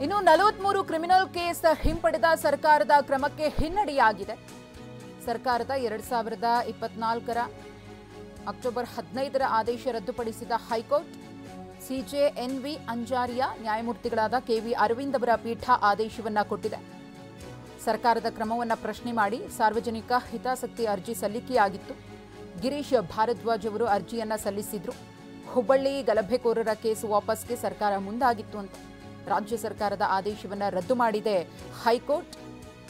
ಇನ್ನು 43 criminal case ಹಿಂಪಡೆದ ಸರ್ಕಾರದ ಕ್ರಮಕ್ಕೆ ಹಿನ್ನಡೆಯಾಗಿದೆ. ಸರ್ಕಾರದ 2024ರ ಅಕ್ಟೋಬರ್ 15ರ ಆದೇಶ ರದ್ದುಪಡಿಸಿದ ಹೈಕೋರ್ಟ್ ಸಿಜೆ ಎನ್ವಿ ಅಂಜಾರಿಯಾ ನ್ಯಾಯಮೂರ್ತಿಗಳಾದ ಕೆವಿ ಅರವಿಂದ್ ಅವರ ಪೀಠ ಆದೇಶವನ್ನ ಕೊಟ್ಟಿದೆ. ಸರ್ಕಾರದ ಕ್ರಮವನ್ನು ಪ್ರಶ್ನೆ ಮಾಡಿ ಸಾರ್ವಜನಿಕ ಹಿತಾಸಕ್ತಿ ಅರ್ಜಿ ಸಲ್ಲಿಕೆಯಾಗಿತ್ತು. ಗಿರೀಶ್ ಭಾರದ್ವಾಜ್ ಅವರು ಅರ್ಜಿಯನ್ನ ಸಲ್ಲಿಸಿದ್ರು. ಹುಬ್ಬಳ್ಳಿ ಗಲಭೆಕೋರರ ಕೇಸ್ ವಾಪಸ್ಗೆ ಸರ್ಕಾರ ಮುಂದಾಗಿತ್ತು ಅಂತ ರಾಜ್ಯ ಸರ್ಕಾರದ ಆದೇಶವನ್ನು ರದ್ದು ಮಾಡಿದೆ ಹೈಕೋರ್ಟ್.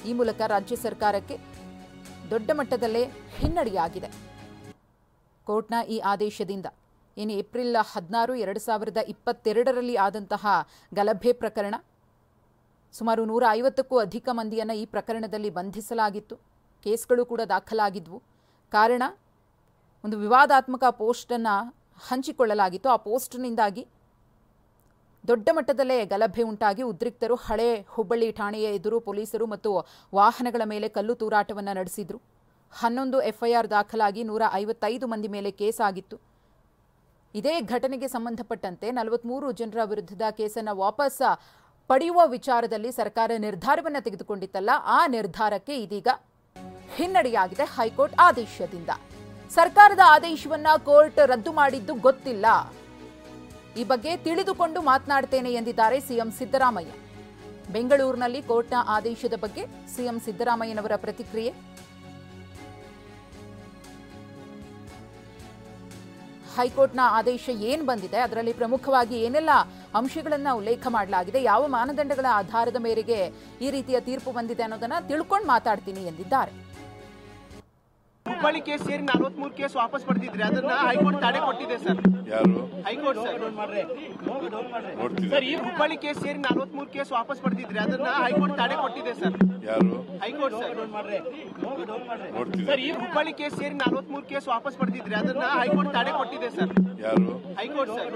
ಈ ಮೂಲಕ ರಾಜ್ಯ ಸರ್ಕಾರಕ್ಕೆ ದೊಡ್ಡ ಮಟ್ಟದಲ್ಲೇ ಹಿನ್ನಡೆಯಾಗಿದೆ. ಕೋರ್ಟ್ನ ಈ ಆದೇಶದಿಂದ ಏನು ಏಪ್ರಿಲ್ 16, 2022ರಲ್ಲಿ ಆದಂತಹ ಗಲಭೆ ಪ್ರಕರಣ, ಸುಮಾರು 150ಕ್ಕೂ ಅಧಿಕ ಮಂದಿಯನ್ನು ಈ ಪ್ರಕರಣದಲ್ಲಿ ಬಂಧಿಸಲಾಗಿತ್ತು. ಕೇಸ್ಗಳು ಕೂಡ ದಾಖಲಾಗಿದ್ವು. ಕಾರಣ, ಒಂದು ವಿವಾದಾತ್ಮಕ ಪೋಸ್ಟನ್ನು ಹಂಚಿಕೊಳ್ಳಲಾಗಿತ್ತು. ಆ ಪೋಸ್ಟ್ನಿಂದಾಗಿ ದೊಡ್ಡ ಮಟ್ಟದಲ್ಲೇ ಗಲಭೆ ಉಂಟಾಗಿ ಉದ್ರಿಕ್ತರು ಹಳೆ ಹುಬ್ಬಳ್ಳಿ ಠಾಣೆಯ ಎದುರು ಪೊಲೀಸರು ಮತ್ತು ವಾಹನಗಳ ಮೇಲೆ ಕಲ್ಲು ತೂರಾಟವನ್ನು ನಡೆಸಿದ್ರು. 11 ಎಫ್ಐಆರ್ ದಾಖಲಾಗಿ 155 ಮಂದಿ ಮೇಲೆ ಕೇಸ್ ಆಗಿತ್ತು. ಇದೇ ಘಟನೆಗೆ ಸಂಬಂಧಪಟ್ಟಂತೆ 43 ಜನರ ವಿರುದ್ಧದ ಕೇಸನ್ನು ವಾಪಸ್ ಪಡೆಯುವ ವಿಚಾರದಲ್ಲಿ ಸರ್ಕಾರ ನಿರ್ಧಾರವನ್ನು ತೆಗೆದುಕೊಂಡಿತ್ತಲ್ಲ, ಆ ನಿರ್ಧಾರಕ್ಕೆ ಇದೀಗ ಹಿನ್ನಡೆಯಾಗಿದೆ ಹೈಕೋರ್ಟ್ ಆದೇಶದಿಂದ. ಸರ್ಕಾರದ ಆದೇಶವನ್ನ ಕೋರ್ಟ್ ರದ್ದು ಮಾಡಿದ್ದು ಗೊತ್ತಿಲ್ಲ. ಈ ಬಗ್ಗೆ ತಿಳಿದುಕೊಂಡು ಮಾತನಾಡ್ತೇನೆ ಎಂದಿದ್ದಾರೆ ಸಿಎಂ ಸಿದ್ದರಾಮಯ್ಯ. ಬೆಂಗಳೂರಿನಲ್ಲಿ ಕೋರ್ಟ್ನ ಆದೇಶದ ಬಗ್ಗೆ ಸಿಎಂ ಸಿದ್ದರಾಮಯ್ಯನವರ ಪ್ರತಿಕ್ರಿಯೆ. ಹೈಕೋರ್ಟ್ನ ಆದೇಶ ಏನು ಬಂದಿದೆ, ಅದರಲ್ಲಿ ಪ್ರಮುಖವಾಗಿ ಏನೆಲ್ಲ ಅಂಶಗಳನ್ನು ಉಲ್ಲೇಖ ಮಾಡಲಾಗಿದೆ, ಯಾವ ಮಾನದಂಡಗಳ ಆಧಾರದ ಮೇರೆಗೆ ಈ ರೀತಿಯ ತೀರ್ಪು ಬಂದಿದೆ ಅನ್ನೋದನ್ನ ತಿಳ್ಕೊಂಡು ಮಾತಾಡ್ತೀನಿ ಎಂದಿದ್ದಾರೆ. ಹುಬ್ಬಳ್ಳಿ ಕೇಸ್ ಸೇರಿ 43 ಕೇಸ್ ವಾಪಸ್ ಪಡೆದಿದ್ರೆ ಅದನ್ನ ಹೈಕೋರ್ಟ್ ತಡೆ ಕೊಟ್ಟಿದೆ ಸರ್. ಯಾರು? High court sir. ಈ ಹುಬ್ಬಳ್ಳಿ ಕೇಸ್ ಸೇರಿ 43 ಕೇಸ್ ವಾಪಸ್ ಪಡೆದಿದ್ರೆ ಅದನ್ನ ಹೈಕೋರ್ಟ್ ತಡೆ ಕೊಟ್ಟಿದೆ ಸರ್. ಯಾರು? High court sir. ಈ ಹುಬ್ಬಳ್ಳಿ ಕೇಸ್ ಸೇರಿ 43 ಕೇಸ್ ವಾಪಸ್ ಪಡೆದಿದ್ರೆ ಅದನ್ನ ಹೈಕೋರ್ಟ್ ತಡೆ ಕೊಟ್ಟಿದೆ ಸರ್. ಯಾರು? High court sir.